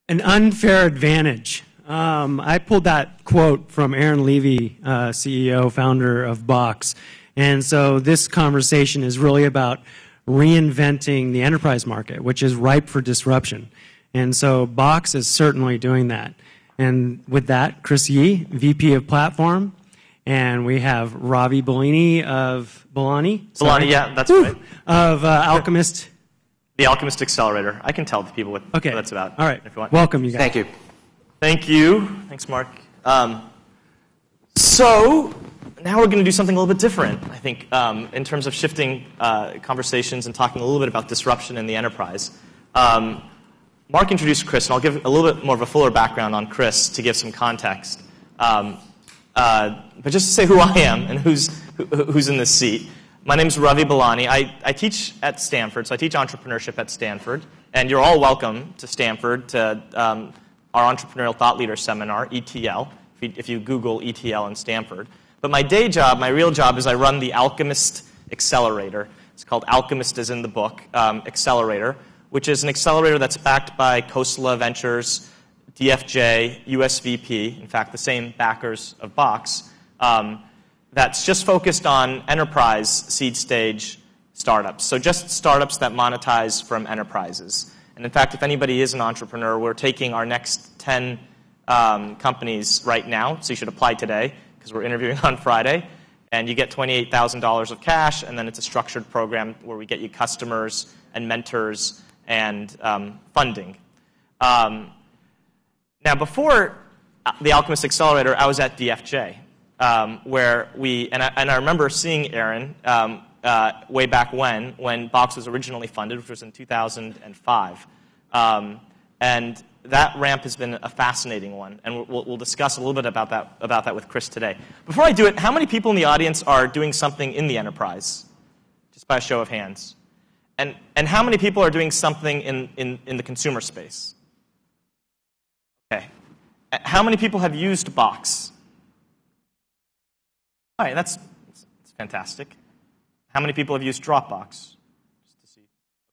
An unfair advantage. I pulled that quote from Aaron Levy, CEO, founder of Box. And so this conversation is really about reinventing the enterprise market, which is ripe for disruption. And so Box is certainly doing that. And with that, Chris Yeh, VP of Platform, and we have Ravi Balani of Balani, yeah, that's right. Of Alchemist. The Alchemist Accelerator. I can tell the people what that's about. All right. If you want. Welcome, you guys. Thank you. Thank you. Thanks, Mark. So now we're going to do something a little bit different, I think, in terms of shifting conversations and talking a little bit about disruption in the enterprise. Mark introduced Chris, and I'll give a little bit more of a fuller background on Chris to give some context. But just to say who I am and who's in this seat. My name is Ravi Balani. I teach at Stanford, so I teach entrepreneurship at Stanford. And you're all welcome to Stanford to our Entrepreneurial Thought Leader Seminar, ETL, if you Google ETL in Stanford. But my day job, my real job, is I run the Alchemist Accelerator. It's called Alchemist, as in the book, Accelerator, which is an accelerator that's backed by Khosla Ventures, DFJ, USVP, in fact, the same backers of Box, that's just focused on enterprise seed stage startups. So just startups that monetize from enterprises. And in fact, if anybody is an entrepreneur, we're taking our next 10 companies right now, so you should apply today, because we're interviewing on Friday. And you get $28,000 of cash, and then it's a structured program where we get you customers and mentors and funding. Now, before the Alchemist Accelerator, I was at DFJ, where I remember seeing Aaron way back when Box was originally funded, which was in 2005. And that ramp has been a fascinating one, and we'll discuss a little bit about that with Chris today. Before I do it, how many people in the audience are doing something in the enterprise? Just by a show of hands. And how many people are doing something in the consumer space? Okay. How many people have used Box? All right, that's fantastic. How many people have used Dropbox? Just to see.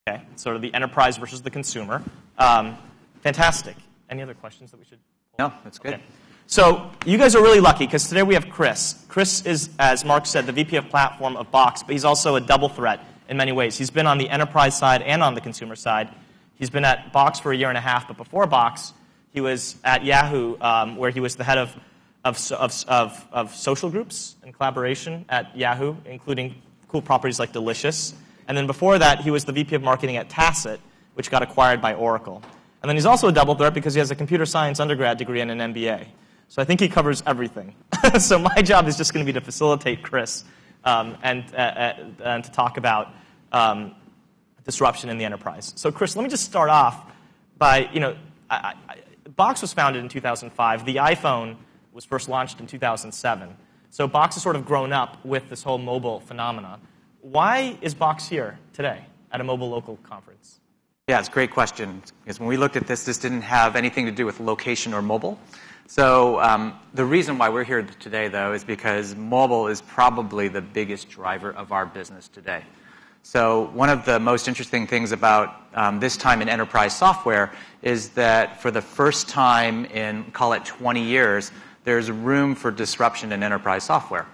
Okay, sort of the enterprise versus the consumer. Fantastic. Any other questions that we should? No, that's good. Okay. So you guys are really lucky because today we have Chris. Chris is, as Mark said, the VP of Platform of Box, but he's also a double threat in many ways. He's been on the enterprise side and on the consumer side. He's been at Box for a year and a half, but before Box, he was at Yahoo, where he was the head of social groups and collaboration at Yahoo, including cool properties like Delicious. And then before that, he was the VP of marketing at Tacit, which got acquired by Oracle. And then he's also a double threat because he has a computer science undergrad degree and an MBA. So I think he covers everything. So my job is just going to be to facilitate Chris and to talk about disruption in the enterprise. So Chris, let me just start off by, Box was founded in 2005. The iPhone was first launched in 2007. So Box has sort of grown up with this whole mobile phenomena. Why is Box here today at a mobile local conference? Yeah, it's a great question. Because when we looked at this didn't have anything to do with location or mobile. So the reason why we're here today, though, is because mobile is probably the biggest driver of our business today. So one of the most interesting things about this time in enterprise software is that for the first time in, call it 20 years, there's room for disruption in enterprise software.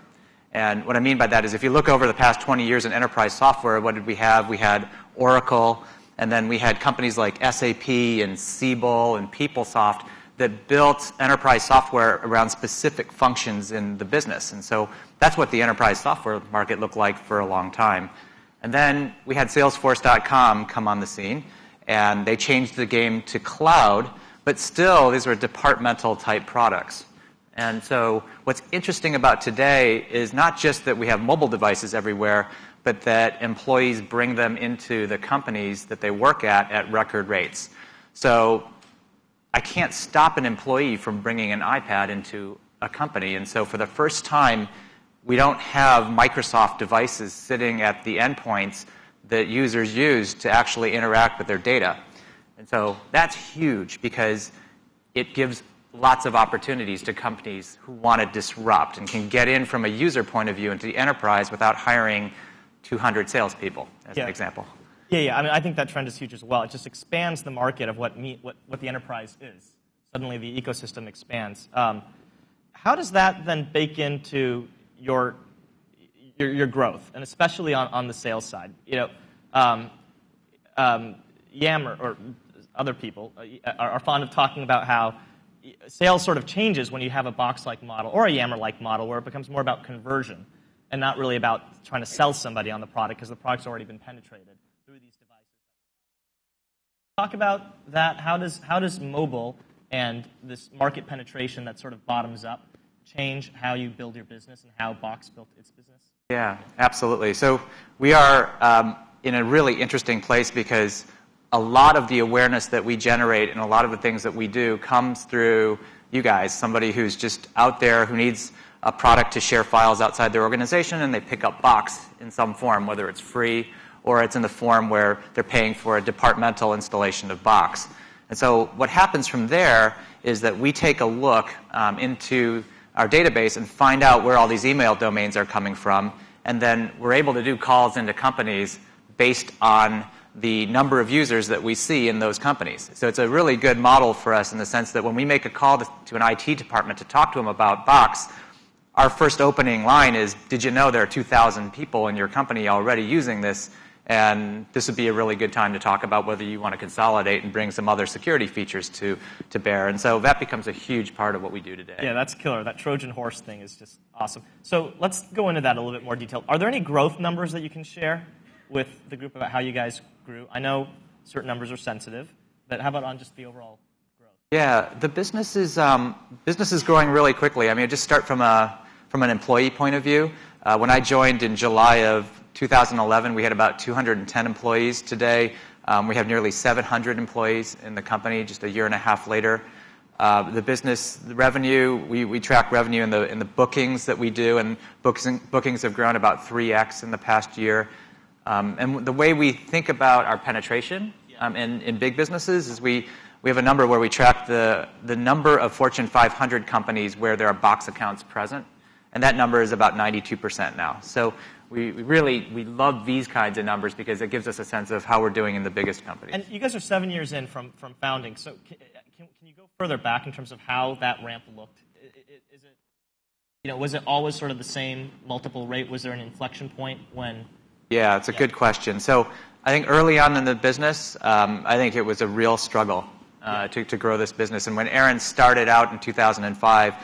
And what I mean by that is if you look over the past 20 years in enterprise software, what did we have? We had Oracle, and then we had companies like SAP and Siebel and PeopleSoft that built enterprise software around specific functions in the business. And so that's what the enterprise software market looked like for a long time. And then we had Salesforce.com come on the scene, and they changed the game to cloud, but still these were departmental type products. And so what's interesting about today is not just that we have mobile devices everywhere, but that employees bring them into the companies that they work at record rates. So I can't stop an employee from bringing an iPad into a company. And so for the first time, we don't have Microsoft devices sitting at the endpoints that users use to actually interact with their data. And so that's huge because it gives lots of opportunities to companies who want to disrupt and can get in from a user point of view into the enterprise without hiring 200 salespeople, as an example. Yeah. I mean, I think that trend is huge as well. It just expands the market of what the enterprise is. Suddenly, the ecosystem expands. How does that then bake into your growth, and especially on the sales side? Yammer or other people are fond of talking about how sales sort of changes when you have a box-like model or a Yammer-like model where it becomes more about conversion and not really about trying to sell somebody on the product because the product's already been penetrated through these devices. Talk about that. How does mobile and this market penetration that sort of bottoms up change how you build your business and how Box built its business? Yeah, absolutely. So we are in a really interesting place because a lot of the awareness that we generate and a lot of the things that we do comes through you guys, somebody who's just out there who needs a product to share files outside their organization, and they pick up Box in some form, whether it's free or it's in the form where they're paying for a departmental installation of Box. And so what happens from there is that we take a look into our database and find out where all these email domains are coming from, and then we're able to do calls into companies based on the number of users that we see in those companies. So it's a really good model for us in the sense that when we make a call to an IT department to talk to them about Box, our first opening line is, did you know there are 2,000 people in your company already using this? And this would be a really good time to talk about whether you want to consolidate and bring some other security features to bear. And so that becomes a huge part of what we do today. Yeah, that's killer. That Trojan horse thing is just awesome. So let's go into that a little bit more detail. Are there any growth numbers that you can share with the group about how you guys grew? I know certain numbers are sensitive, but how about on just the overall growth? Yeah, the business is growing really quickly. I mean, just start from an employee point of view. When I joined in July of 2011, we had about 210 employees. Today, we have nearly 700 employees in the company just a year and a half later. The revenue, we track revenue in the bookings that we do, and bookings have grown about 3x in the past year. And the way we think about our penetration in big businesses is we have a number where we track the number of Fortune 500 companies where there are Box accounts present, and that number is about 92% now. So we love these kinds of numbers because it gives us a sense of how we're doing in the biggest companies. And you guys are 7 years in from founding, so can you go further back in terms of how that ramp looked? Is it, was it always sort of the same multiple rate? Was there an inflection point when? Yeah, it's a good question. So I think early on in the business, I think it was a real struggle to grow this business. And when Aaron started out in 2005,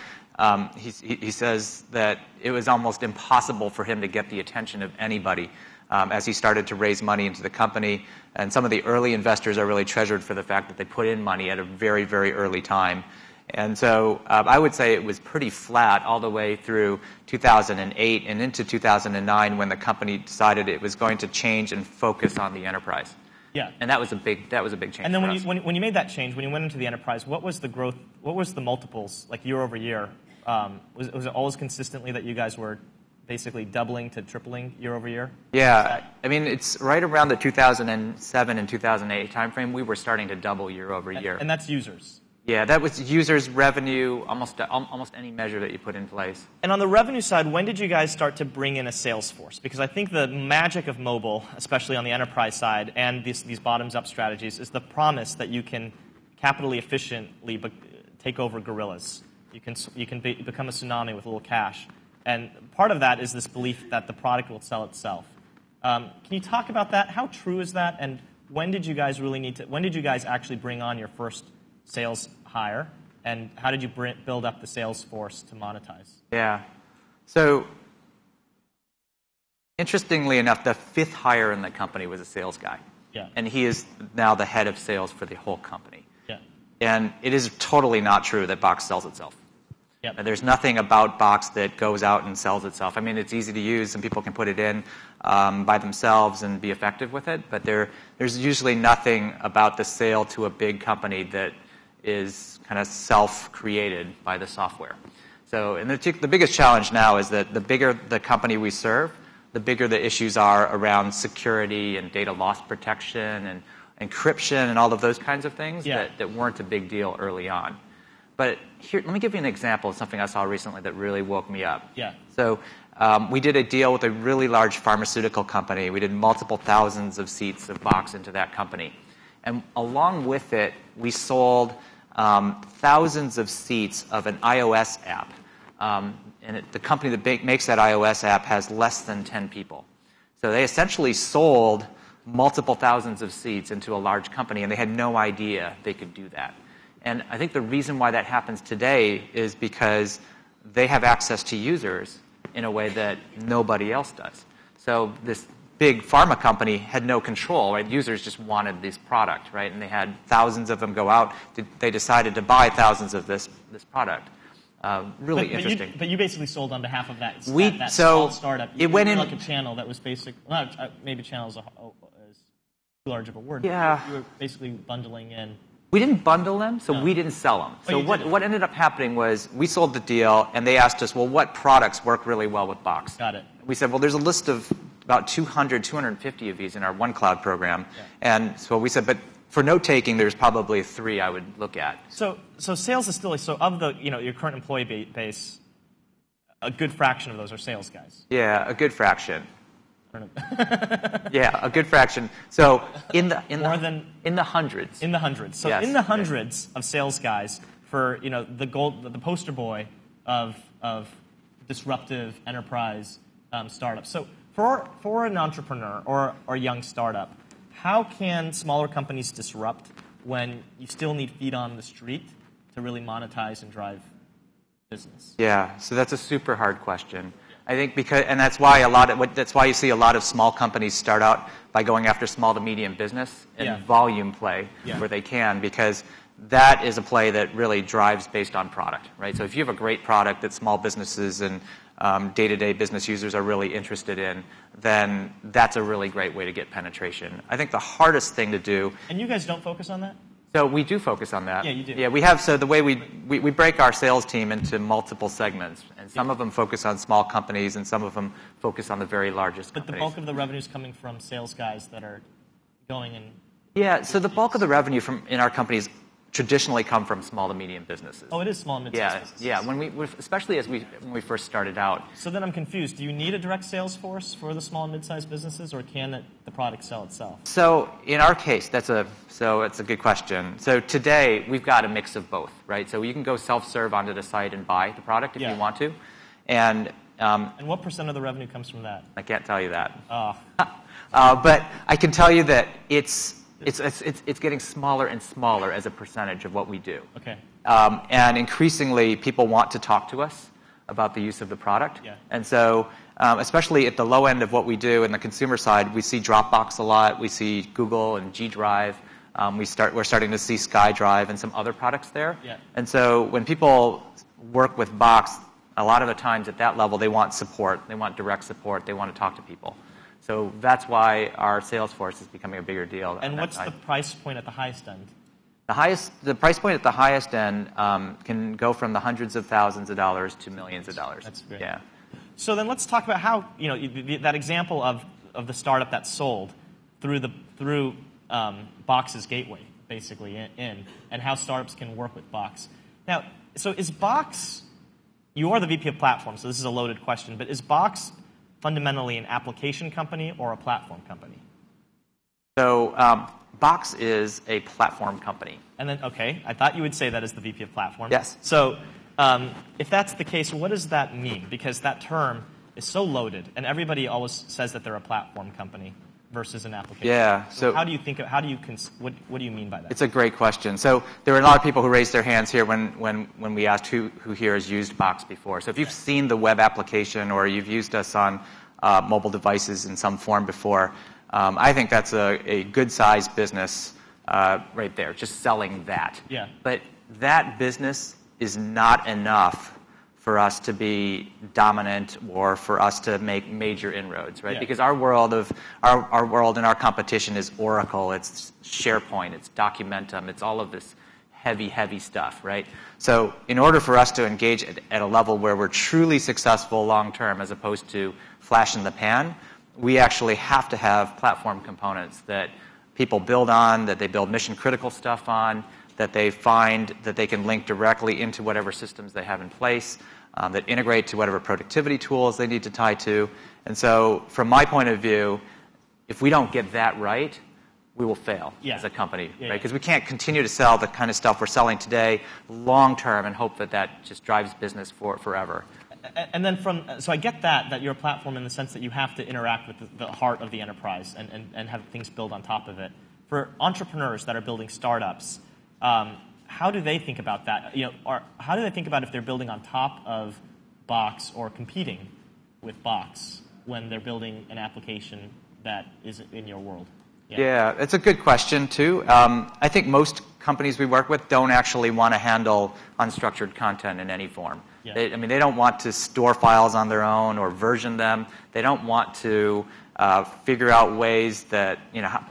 he says that it was almost impossible for him to get the attention of anybody as he started to raise money into the company. And some of the early investors are really treasured for the fact that they put in money at a very, very early time. And so I would say it was pretty flat all the way through 2008 and into 2009 when the company decided it was going to change and focus on the enterprise. Yeah. And that was a big change. And then for us. when you made that change, when you went into the enterprise, what was the growth? What was the multiples like year over year? Was it always consistently that you guys were basically doubling to tripling year over year? Yeah, I mean it's right around the 2007 and 2008 timeframe. We were starting to double year over year. And that's users. Yeah, that was users, revenue, almost any measure that you put in place. And on the revenue side, when did you guys start to bring in a sales force? Because I think the magic of mobile, especially on the enterprise side, and these bottoms-up strategies, is the promise that you can capitally efficiently take over gorillas. You can become a tsunami with a little cash. And part of that is this belief that the product will sell itself. Can you talk about that? How true is that? And when did you guys actually bring on your first sales hire, and how did you build up the sales force to monetize? Yeah. So, interestingly enough, the fifth hire in the company was a sales guy. Yeah. And he is now the head of sales for the whole company. Yeah. And it is totally not true that Box sells itself. Yep. There's nothing about Box that goes out and sells itself. I mean, it's easy to use, and people can put it in by themselves and be effective with it, but there's usually nothing about the sale to a big company that is kind of self-created by the software. So, and the biggest challenge now is that the bigger the company we serve, the bigger the issues are around security and data loss protection and encryption and all of those kinds of things that weren't a big deal early on. But here, let me give you an example of something I saw recently that really woke me up. Yeah. So we did a deal with a really large pharmaceutical company. We did multiple thousands of seats of Box into that company. And along with it, we sold thousands of seats of an iOS app. The company that makes that iOS app has less than 10 people. So they essentially sold multiple thousands of seats into a large company, and they had no idea they could do that. And I think the reason why that happens today is because they have access to users in a way that nobody else does. So this big pharma company had no control, right? Users just wanted this product, right? And they had thousands of them go out. They decided to buy thousands of this product. Really interesting. But you basically sold on behalf of that so small startup. It went in like a channel that was maybe channel is too large of a word. Yeah. You were basically bundling in. We didn't bundle them, so we didn't sell them. So what ended up happening was we sold the deal, and they asked us, well, what products work really well with Box? Got it. We said, well, there's a list of about 200, 250 of these in our OneCloud program. Yeah. And so we said, but for note-taking, there's probably 3 I would look at. So sales is still, so of the, your current employee base, a good fraction of those are sales guys. Yeah, a good fraction. Yeah, a good fraction. So in the hundreds. In the hundreds. So yes. In the hundreds of sales guys for the poster boy of disruptive enterprise startups. So for an entrepreneur or a young startup, how can smaller companies disrupt when you still need feet on the street to really monetize and drive business? Yeah, so that's a super hard question. I think that's why you see a lot of small companies start out by going after small to medium business and volume play where they can, because that is a play that really drives based on product, right? So if you have a great product that small businesses and day-to-day business users are really interested in, then that's a really great way to get penetration. I think the hardest thing to do... And you guys don't focus on that? So we do focus on that. Yeah, you do. Yeah, we have. So the way we break our sales team into multiple segments, and some of them focus on small companies, and some of them focus on the very largest companies. But the bulk of the revenue is coming from sales guys that are going in. Yeah, so the bulk of the revenue in our companies traditionally come from small to medium businesses. Oh, it is small and mid-sized businesses. Yeah. Especially when we first started out. So then I'm confused. Do you need a direct sales force for the small and mid-sized businesses, or can the product sell itself? So in our case, it's a good question. So today we've got a mix of both, right? So you can go self-serve onto the site and buy the product if you want to, and what % of the revenue comes from that? I can't tell you that. Oh. But I can tell you that it's getting smaller and smaller as a percentage of what we do. Okay. And increasingly, people want to talk to us about the use of the product. Yeah. And so, especially at the low end of what we do in the consumer side, we see Dropbox a lot. We see Google and G Drive. We're starting to see SkyDrive and some other products there. Yeah. And so when people work with Box, a lot of the times at that level, they want support. They want direct support. They want to talk to people. So that's why our sales force is becoming a bigger deal. And what's the price point at the highest end? The price point at the highest end can go from the hundreds of thousands of dollars to millions of dollars. That's great. Yeah. So then let's talk about how that example of the startup that sold through Box's gateway, basically and how startups can work with Box. Now, so is Box? You are the VP of Platform, so this is a loaded question. But is Box fundamentally an application company or a platform company? So Box is a platform company. And then, okay, I thought you would say that as the VP of Platform. Yes. So if that's the case, what does that mean? Because that term is so loaded, and everybody always says that they're a platform company versus an application. Yeah. So what do you mean by that? It's a great question. So there were a lot of people who raised their hands here when we asked who here has used Box before. So if you've seen the web application or you've used us on mobile devices in some form before, I think that's a good-sized business right there, just selling that. Yeah. But that business is not enough for us to be dominant or for us to make major inroads, right? Yeah. Because our world and our competition is Oracle, it's SharePoint, it's Documentum, it's all of this heavy stuff, right? So in order for us to engage at a level where we're truly successful long-term as opposed to flash in the pan, we actually have to have platform components that people build on, that they build mission-critical stuff on, that they find that they can link directly into whatever systems they have in place, that integrate to whatever productivity tools they need to tie to. And so from my point of view, if we don't get that right, we will fail as a company, right? Because we can't continue to sell the kind of stuff we're selling today long term and hope that that just drives business for forever. And then so I get that you're a platform in the sense that you have to interact with the heart of the enterprise and have things built on top of it. For entrepreneurs that are building startups, how do they think about that? Or how do they think about if they're building on top of Box or competing with Box when they're building an application that is in your world? Yeah, it's a good question, too. I think most companies we work with don't actually want to handle unstructured content in any form. Yeah. They don't want to store files on their own or version them. They don't want to figure out ways that,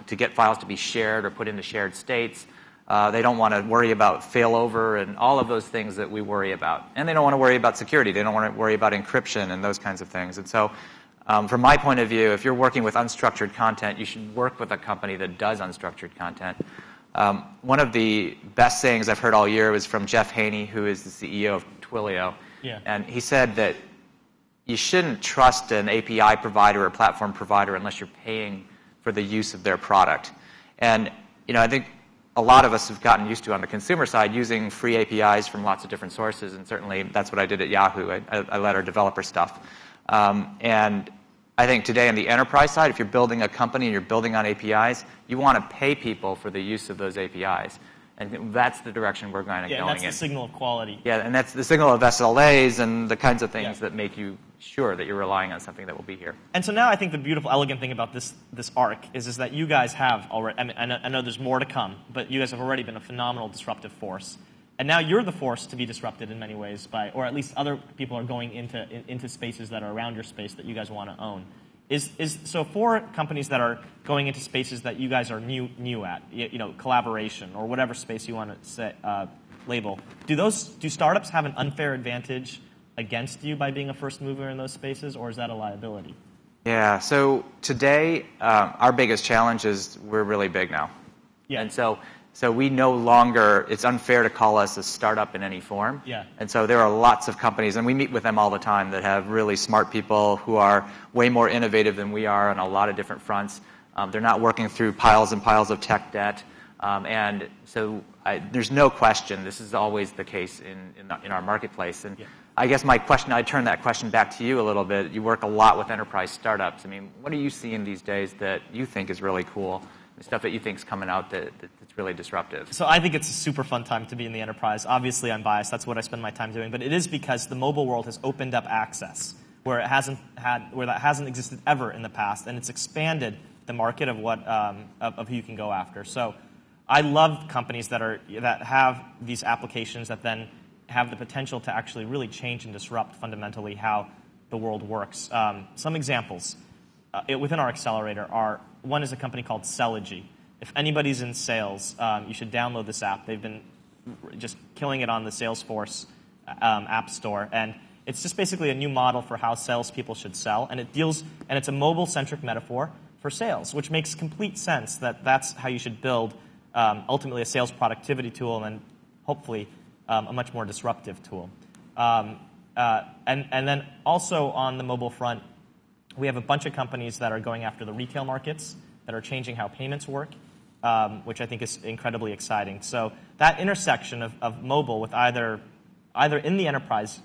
to get files to be shared or put into shared states. They don't want to worry about failover and all of those things that we worry about. And they don't want to worry about security. They don't want to worry about encryption and those kinds of things. And so from my point of view, if you're working with unstructured content, you should work with a company that does unstructured content. One of the best sayings I've heard all year was from Jeff Haney, who is the CEO of Twilio. Yeah. And he said that you shouldn't trust an API provider or platform provider unless you're paying for the use of their product. And I think a lot of us have gotten used to, on the consumer side, using free APIs from lots of different sources, and certainly that's what I did at Yahoo. I led our developer stuff. And I think today on the enterprise side, if you're building a company and you're building on APIs, you want to pay people for the use of those APIs. And that's the direction we're going in. Yeah, that's the signal of quality. Yeah, and that's the signal of SLAs and the kinds of things that make you sure that you're relying on something that will be here. And so now I think the beautiful, elegant thing about this arc is that you guys have already, I know there's more to come, but you guys have already been a phenomenal disruptive force. And now you're the force to be disrupted in many ways or at least other people are going into spaces that are around your space that you guys want to own. So for companies that are going into spaces that you guys are new at, collaboration or whatever space you want to say, label, do startups have an unfair advantage against you by being a first mover in those spaces, or is that a liability? Yeah. So today, our biggest challenge is we're really big now, and so we no longer, it's unfair to call us a startup in any form. Yeah. And so there are lots of companies, and we meet with them all the time, that have really smart people who are way more innovative than we are on a lot of different fronts. They're not working through piles and piles of tech debt. And so there's no question, this is always the case in our marketplace. And I guess I'd turn that question back to you a little bit. You work a lot with enterprise startups. I mean, what are you seeing these days that you think is really cool? The stuff that you think is coming out that's really disruptive? So I think it's a super fun time to be in the enterprise. Obviously, I'm biased. That's what I spend my time doing. But it is because the mobile world has opened up access where that hasn't existed ever in the past, and it's expanded the market of of who you can go after. So I love companies that have these applications that then have the potential to actually really change and disrupt fundamentally how the world works. Some examples within our accelerator are, one is a company called Celligy. If anybody's in sales, you should download this app. They've been just killing it on the Salesforce app store, and it's just basically a new model for how salespeople should sell, and it's a mobile-centric metaphor for sales, which makes complete sense that that's how you should build ultimately a sales productivity tool, and then hopefully a much more disruptive tool. And then also on the mobile front, we have a bunch of companies that are going after the retail markets, that are changing how payments work, which I think is incredibly exciting. So that intersection of mobile with either in the enterprise,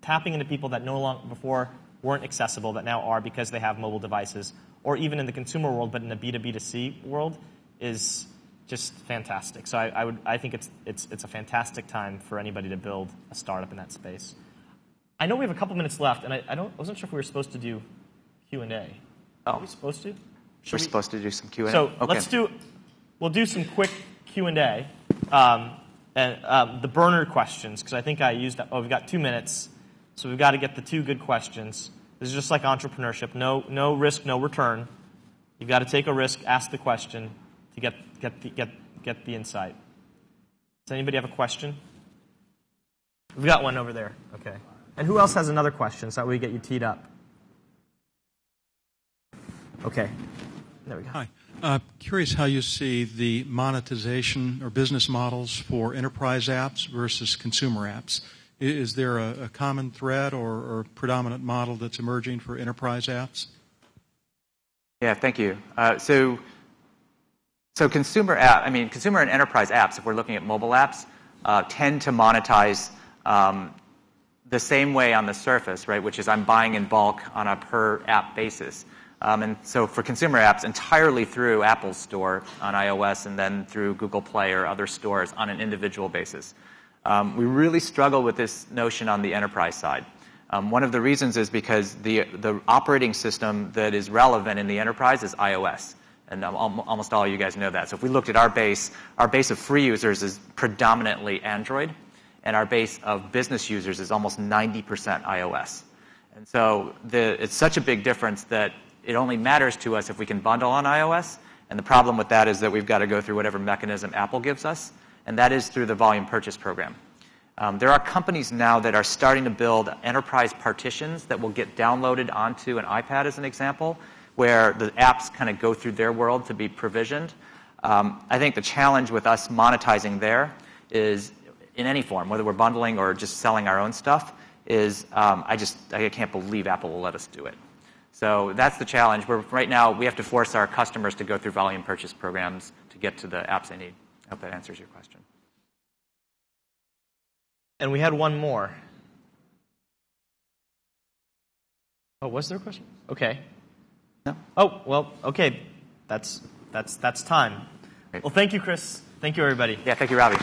tapping into people that no longer before weren't accessible, that now are because they have mobile devices, or even in the consumer world, but in the B2B2C world, is just fantastic. So I think it's a fantastic time for anybody to build a startup in that space. I know we have a couple minutes left, and I wasn't sure if we were supposed to do Q&A. Are we supposed to? We're supposed to do some Q&A. So we'll do some quick Q&A, and the burner questions, because I think we've got 2 minutes, so we've got to get the 2 good questions. This is just like entrepreneurship. No risk, no return. You've got to take a risk, ask the question to get the insight. Does anybody have a question? We've got one over there. Okay. And who else has another question so that we get you teed up? Okay. There we go. Hi. Curious how you see the monetization or business models for enterprise apps versus consumer apps. Is there a common thread or predominant model that's emerging for enterprise apps? Yeah, thank you. So consumer and enterprise apps, if we're looking at mobile apps, tend to monetize the same way on the surface, right? Which is I'm buying in bulk on a per app basis. And so for consumer apps, entirely through Apple's store on iOS and then through Google Play or other stores on an individual basis. We really struggle with this notion on the enterprise side. One of the reasons is because the operating system that is relevant in the enterprise is iOS. And almost all of you guys know that. So if we looked at our base of free users is predominantly Android, and our base of business users is almost 90% iOS. And so it's such a big difference that it only matters to us if we can bundle on iOS. And the problem with that is that we've got to go through whatever mechanism Apple gives us, and that is through the volume purchase program. There are companies now that are starting to build enterprise partitions that will get downloaded onto an iPad, as an example, where the apps kind of go through their world to be provisioned. I think the challenge with us monetizing there is, in any form, whether we're bundling or just selling our own stuff, is I can't believe Apple will let us do it. So that's the challenge. Right now, we have to force our customers to go through volume purchase programs to get to the apps they need. I hope that answers your question. And we had one more. Oh, was there a question? Okay. No? Oh, well, okay. That's time. Great. Well, thank you, Chris. Thank you, everybody. Yeah, thank you, Robbie.